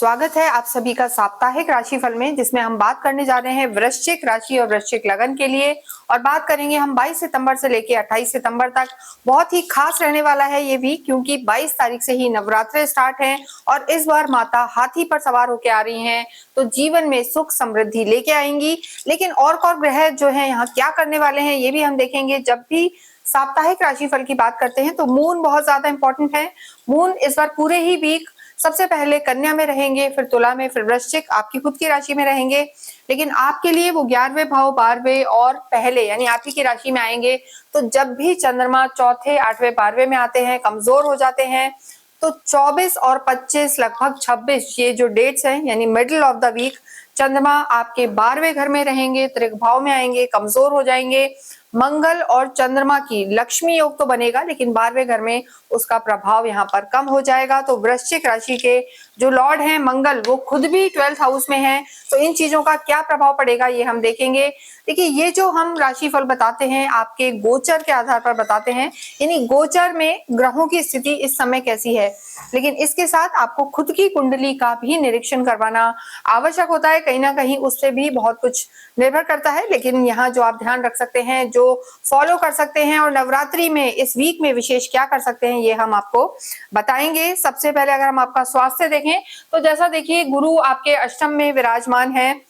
स्वागत है आप सभी का साप्ताहिक राशिफल में, जिसमें हम बात करने जा रहे हैं वृश्चिक राशि और वृश्चिक लगन के लिए। और बात करेंगे हम 22 सितंबर से लेकर 28 सितंबर तक। बहुत ही खास रहने वाला है ये वीक, क्योंकि 22 तारीख से ही नवरात्रे स्टार्ट हैं और इस बार माता हाथी पर सवार होकर आ रही हैं, तो जीवन में सुख समृद्धि लेके आएंगी। लेकिन और ग्रह जो है यहाँ क्या करने वाले हैं ये भी हम देखेंगे। जब भी साप्ताहिक राशिफल की बात करते हैं तो मून बहुत ज्यादा इंपॉर्टेंट है। मून इस बार पूरे ही वीक सबसे पहले कन्या में रहेंगे, फिर तुला में, फिर वृश्चिक आपकी खुद की राशि में रहेंगे। लेकिन आपके लिए वो 11वें भाव, 12वें और पहले यानी आप ही की राशि में आएंगे। तो जब भी चंद्रमा चौथे, 8वें, 12वें में आते हैं, कमजोर हो जाते हैं, तो 24 और 25, लगभग 26 ये जो डेट्स हैं यानी मिडिल ऑफ द वीक, चंद्रमा आपके 12वें घर में रहेंगे, त्रिक भाव में आएंगे, कमजोर हो जाएंगे। मंगल और चंद्रमा की लक्ष्मी योग तो बनेगा, लेकिन 12वें घर में उसका प्रभाव यहाँ पर कम हो जाएगा। तो वृश्चिक राशि के जो लॉर्ड हैं मंगल, वो खुद भी 12th हाउस में हैं, तो इन चीजों का क्या प्रभाव पड़ेगा ये हम देखेंगे। देखिए, ये जो हम राशिफल बताते हैं आपके गोचर के आधार पर बताते हैं, यानी गोचर में ग्रहों की स्थिति इस समय कैसी है, लेकिन इसके साथ आपको खुद की कुंडली का भी निरीक्षण करवाना आवश्यक होता है। कहीं ना कहीं उससे भी बहुत कुछ निर्भर करता है, लेकिन यहाँ जो आप ध्यान रख सकते हैं, जो फॉलो कर सकते हैं और नवरात्रि में इस वीक में विशेष क्या कर सकते हैं, ये हम आपको बताएंगे। सबसे पहले अगर हम आपका स्वास्थ्य देखें तो जैसा देखिए, गुरु आपके अष्टम में विराजमान है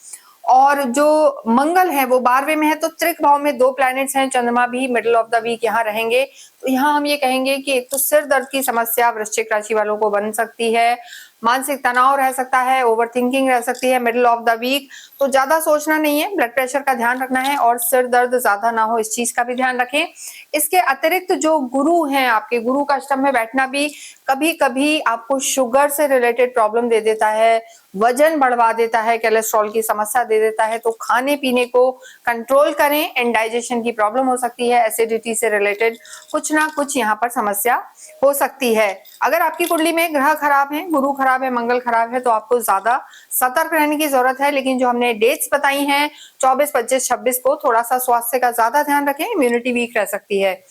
और जो मंगल है वो 12वें में है, तो त्रिक भाव में दो प्लैनेट्स हैं, चंद्रमा भी मिडिल ऑफ द वीक यहाँ रहेंगे। तो यहाँ हम ये कहेंगे कि एक तो सिर दर्द की समस्या वृश्चिक राशि वालों को बन सकती है, मानसिक तनाव रह सकता है, ओवर थिंकिंग रह सकती है मिडिल ऑफ द वीक। तो ज्यादा सोचना नहीं है, ब्लड प्रेशर का ध्यान रखना है और सिर दर्द ज्यादा ना हो, इस चीज का भी ध्यान रखें। इसके अतिरिक्त जो गुरु हैं आपके, गुरु का अष्टम में बैठना भी कभी कभी आपको शुगर से रिलेटेड प्रॉब्लम दे देता है, वजन बढ़वा देता है, कोलेस्ट्रॉल की समस्या दे देता है। तो खाने पीने को कंट्रोल करें, इंडाइजेशन की प्रॉब्लम हो सकती है, एसिडिटी से रिलेटेड कुछ ना कुछ यहाँ पर समस्या हो सकती है। अगर आपकी कुंडली में ग्रह खराब है, गुरु खराब है, मंगल खराब है, तो आपको ज्यादा सतर्क रहने की जरूरत है। लेकिन जो हमने डेट्स बताई हैं 24, 25, 26 को, थोड़ा सा स्वास्थ्य का ज्यादा ध्यान रखें, इम्यूनिटी वीक रह सकती है।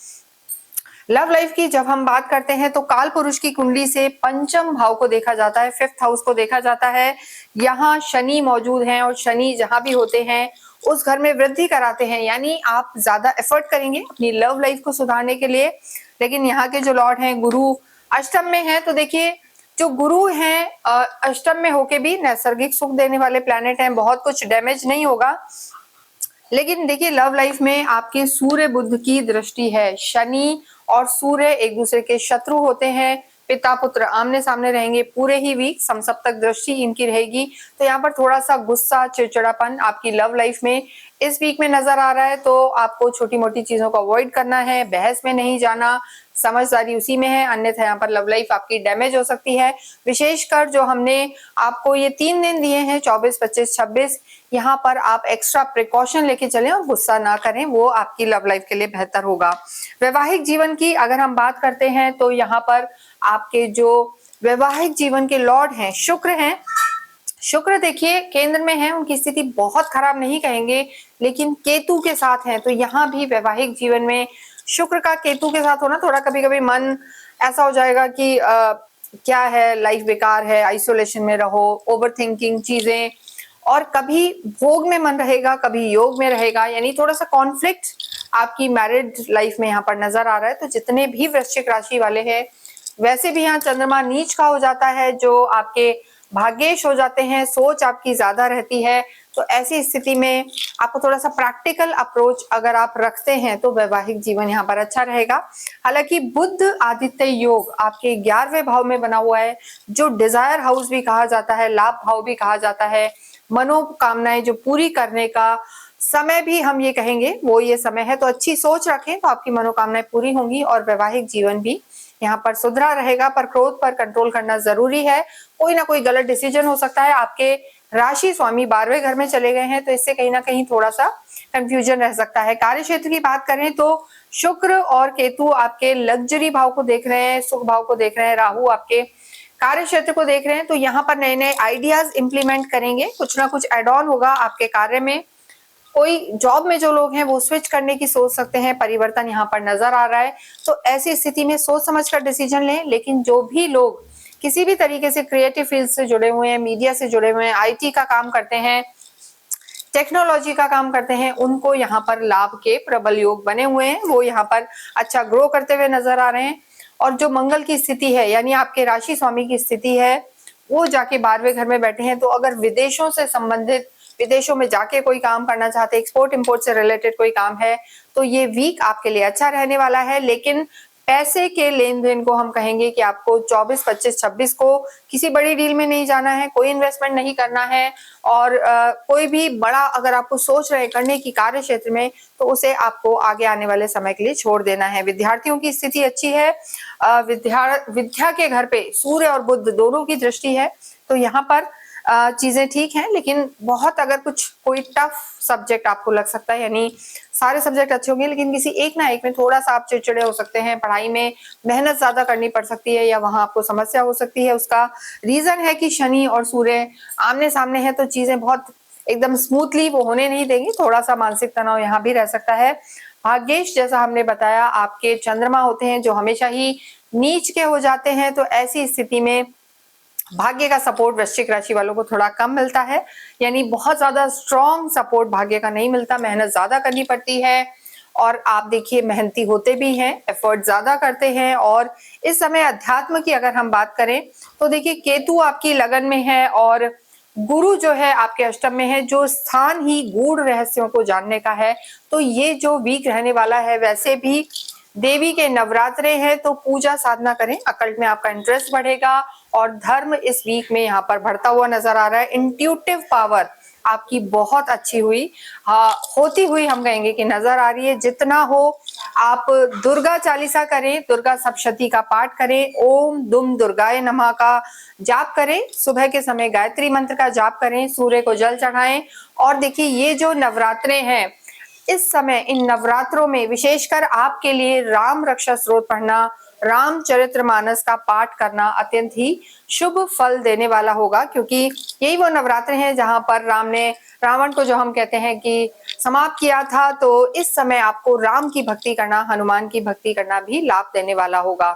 लव लाइफ की जब हम बात करते हैं तो काल पुरुष की कुंडली से पंचम भाव को देखा जाता है, 5th हाउस को देखा जाता है। यहाँ शनि मौजूद हैं और शनि जहां भी होते हैं उस घर में वृद्धि कराते हैं, यानी आप ज्यादा एफर्ट करेंगे अपनी लव लाइफ को सुधारने के लिए। लेकिन यहाँ के जो लॉर्ड हैं गुरु अष्टम में है, तो देखिए जो गुरु हैं अष्टम में होके भी नैसर्गिक सुख देने वाले प्लैनेट हैं, बहुत कुछ डैमेज नहीं होगा। लेकिन देखिए, लव लाइफ में आपके सूर्य बुध की दृष्टि है, शनि और सूर्य एक दूसरे के शत्रु होते हैं, पिता पुत्र आमने सामने रहेंगे पूरे ही वीक, समसप्तक दृष्टि इनकी रहेगी। तो यहाँ पर थोड़ा सा गुस्सा, चिड़चिड़ापन आपकी लव लाइफ में इस वीक में नजर आ रहा है। तो आपको छोटी मोटी चीजों को अवॉइड करना है, बहस में नहीं जाना, समझदारी उसी में है, अन्यथा यहाँ पर लव लाइफ आपकी डैमेज हो सकती है। विशेषकर जो हमने आपको ये 3 दिन दिए हैं 24, 25, 26, यहाँ पर आप एक्स्ट्रा प्रिकॉशन लेके चलें और गुस्सा ना करें, वो आपकी लव लाइफ के लिए बेहतर होगा। वैवाहिक जीवन की अगर हम बात करते हैं तो यहाँ पर आपके जो वैवाहिक जीवन के लॉर्ड हैं शुक्र हैं। शुक्र देखिए केंद्र में है, उनकी स्थिति बहुत खराब नहीं कहेंगे, लेकिन केतु के साथ है। तो यहाँ भी वैवाहिक जीवन में शुक्र का केतु के साथ होना, थोड़ा कभी कभी मन ऐसा हो जाएगा कि क्या है, लाइफ बेकार है, आइसोलेशन में रहो, ओवर थिंकिंग चीजें, और कभी भोग में मन रहेगा, कभी योग में रहेगा, यानी थोड़ा सा कॉन्फ्लिक्ट आपकी मैरिड लाइफ में यहाँ पर नजर आ रहा है। तो जितने भी वृश्चिक राशि वाले हैं, वैसे भी यहाँ चंद्रमा नीच का हो जाता है, जो आपके भाग्येश हो जाते हैं, सोच आपकी ज्यादा रहती है। तो ऐसी स्थिति में आपको थोड़ा सा प्रैक्टिकल अप्रोच अगर आप रखते हैं तो वैवाहिक जीवन यहाँ पर अच्छा रहेगा। हालांकि बुध आदित्य योग आपके 11वें भाव में बना हुआ है, जो डिजायर हाउस भी कहा जाता है, लाभ भाव भी कहा जाता है, मनोकामनाएं जो पूरी करने का समय भी हम ये कहेंगे, वो ये समय है। तो अच्छी सोच रखें तो आपकी मनोकामनाएं पूरी होंगी और वैवाहिक जीवन भी यहाँ पर सुधरा रहेगा। पर क्रोध पर कंट्रोल करना जरूरी है, कोई ना कोई गलत डिसीजन हो सकता है। आपके राशि स्वामी 12वें घर में चले गए हैं, तो इससे कहीं ना कहीं थोड़ा सा कंफ्यूजन रह सकता है। कार्य क्षेत्र की बात करें तो शुक्र और केतु आपके लग्जरी भाव को देख रहे हैं, सुख भाव को देख रहे हैं, राहु आपके कार्य क्षेत्र को देख रहे हैं। तो यहाँ पर नए नए आइडियाज इंप्लीमेंट करेंगे, कुछ ना कुछ एड ऑन होगा आपके कार्य में। कोई जॉब में जो लोग हैं वो स्विच करने की सोच सकते हैं, परिवर्तन यहाँ पर नजर आ रहा है। तो ऐसी स्थिति में सोच समझकर डिसीजन लें। लेकिन जो भी लोग किसी भी तरीके से क्रिएटिव फील्ड से जुड़े हुए हैं, मीडिया से जुड़े हुए हैं, IT का काम करते हैं, टेक्नोलॉजी का काम करते हैं, उनको यहाँ पर लाभ के प्रबल योग बने हुए हैं। वो यहाँ पर अच्छा ग्रो करते हुए नजर आ रहे हैं। और जो मंगल की स्थिति है, यानी आपके राशि स्वामी की स्थिति है, वो जाके 12वें घर में बैठे हैं। तो अगर विदेशों से संबंधित, विदेशों में जाके कोई काम करना चाहते हैं, एक्सपोर्ट इंपोर्ट से रिलेटेड कोई काम है, तो ये वीक आपके लिए अच्छा रहने वाला है। लेकिन पैसे के लेन देन को हम कहेंगे कि आपको 24, 25, 26 को किसी बड़ी डील में नहीं जाना है, कोई इन्वेस्टमेंट नहीं करना है। और कोई भी बड़ा अगर आपको सोच रहे करने की कार्य क्षेत्र में, तो उसे आपको आगे आने वाले समय के लिए छोड़ देना है। विद्यार्थियों की स्थिति अच्छी है। विद्या के घर पे सूर्य और बुध दोनों की दृष्टि है, तो यहाँ पर चीजें ठीक हैं। लेकिन बहुत अगर कोई टफ सब्जेक्ट आपको लग सकता है, यानी सारे सब्जेक्ट अच्छे होंगे लेकिन किसी एक ना एक में थोड़ा सा आप चिड़चिड़े हो सकते हैं, पढ़ाई में मेहनत ज्यादा करनी पड़ सकती है, या वहां आपको समस्या हो सकती है। उसका रीजन है कि शनि और सूर्य आमने सामने है, तो चीजें बहुत एकदम स्मूथली वो होने नहीं देंगी। थोड़ा सा मानसिक तनाव यहाँ भी रह सकता है। भाग्येश, जैसा हमने बताया, आपके चंद्रमा होते हैं जो हमेशा ही नीच के हो जाते हैं, तो ऐसी स्थिति में भाग्य का सपोर्ट वृश्चिक राशि वालों को थोड़ा कम मिलता है, यानी बहुत ज्यादा स्ट्रॉन्ग सपोर्ट भाग्य का नहीं मिलता। मेहनत ज्यादा करनी पड़ती है, और आप देखिए मेहनती होते भी हैं, एफर्ट ज्यादा करते हैं। और इस समय अध्यात्म की अगर हम बात करें, तो देखिए केतु आपकी लगन में है और गुरु जो है आपके अष्टम में है, जो स्थान ही गूढ़ रहस्यों को जानने का है। तो ये जो वीक रहने वाला है, वैसे भी देवी के नवरात्रे हैं, तो पूजा साधना करें, अकल्ट में आपका इंटरेस्ट बढ़ेगा। और धर्म इस वीक में यहाँ पर बढ़ता हुआ नजर आ रहा है। इंट्यूटिव पावर आपकी बहुत अच्छी होती हुई हम कहेंगे कि नजर आ रही है। जितना हो आप दुर्गा चालीसा करें, दुर्गा सप्तशती का पाठ करें, ओम दुम दुर्गाय नमः का जाप करें, सुबह के समय गायत्री मंत्र का जाप करें, सूर्य को जल चढ़ाएं। और देखिए ये जो नवरात्रे हैं, इस समय इन नवरात्रों में विशेषकर आपके लिए राम रक्षा स्तोत्र पढ़ना, रामचरितमानस का पाठ करना अत्यंत ही शुभ फल देने वाला होगा, क्योंकि यही वो नवरात्र हैं जहां पर राम ने रावण को, जो हम कहते हैं कि समाप्त किया था। तो इस समय आपको राम की भक्ति करना, हनुमान की भक्ति करना भी लाभ देने वाला होगा।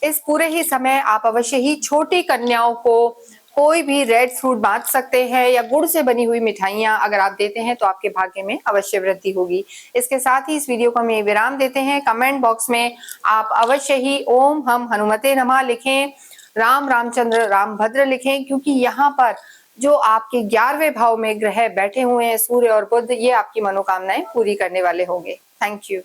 इस पूरे ही समय आप अवश्य ही छोटी कन्याओं को कोई भी रेड फ्रूट बांट सकते हैं, या गुड़ से बनी हुई मिठाइयां अगर आप देते हैं तो आपके भाग्य में अवश्य वृद्धि होगी। इसके साथ ही इस वीडियो को हम ये विराम देते हैं। कमेंट बॉक्स में आप अवश्य ही ओम हम हनुमते नमः लिखें, राम रामचंद्र रामभद्र लिखें, क्योंकि यहाँ पर जो आपके 11वें भाव में ग्रह बैठे हुए हैं, सूर्य और बुध, ये आपकी मनोकामनाएं पूरी करने वाले होंगे। Thank you.